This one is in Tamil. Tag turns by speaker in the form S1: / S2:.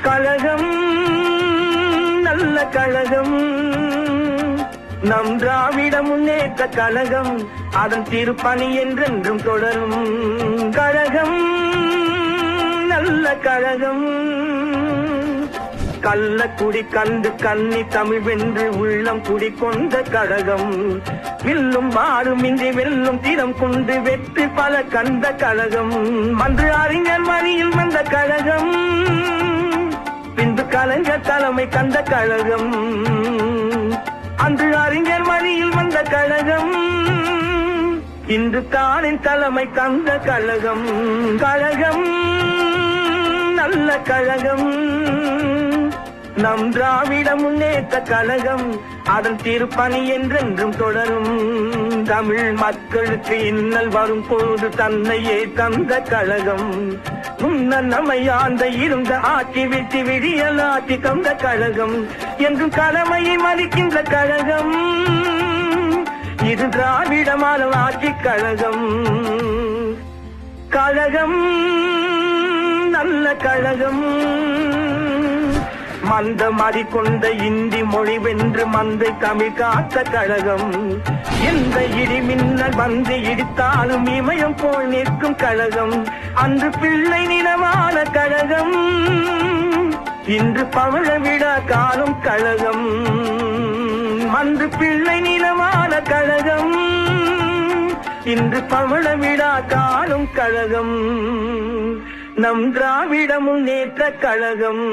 S1: கழகம் நல்ல கழகம் நம் திராவிட முன்னேற்ற கழகம் அதன் திருப்பணி என்றென்றும் தொடரும் கழகம் நல்ல கழகம் கள்ளக்குடி கண்டு கன்னி தமிழ் வென்று உள்ளம் குடிக்கொண்ட கழகம் வில்லும் வாரும் இன்றி வெல்லும் தீரம் கொண்டு வெற்றி பல கண்ட கழகம் மன்று அறிஞர் வழியில் வந்த கழகம் பின்பு கலைஞர் தலைமை கண்ட கழகம் அன்று அறிஞர் வழியில் வந்த கழகம் இன்று தானின் தலைமை கண்ட கழகம் கழகம் நல்ல கழகம் நம் திராவிட முன்னேற்ற கழகம் அதன் திருப்பணி என்றென்றும் தொடரும் தமிழ் மக்களுக்கு இன்னல் வரும் போது தன்னையே தந்த கழகம் முன்னர் நம்மை ஆண்ட இருந்த ஆட்சி விட்டு விடியல் ஆட்சி தந்த கழகம் என்றும் கடமையை மதிக்கின்ற கழகம் இது திராவிட மாடல் ஆட்சி கழகம் கழகம் நல்ல கழகம் மந்த மதி கொண்ட இந்தி மொழி வென்று மந்தை தமிழ் காத்த கழகம் எந்த இடி மின்னல் வந்து இடித்தாலும் இமயம் போல் நிற்கும் கழகம் அன்று பிள்ளை நிலமான கழகம் இன்று பவள விழா காணும் கழகம் அன்று பிள்ளை நிலமான கழகம் இன்று பவள விழா காணும் கழகம் நம் திராவிட முன்னேற்ற கழகம்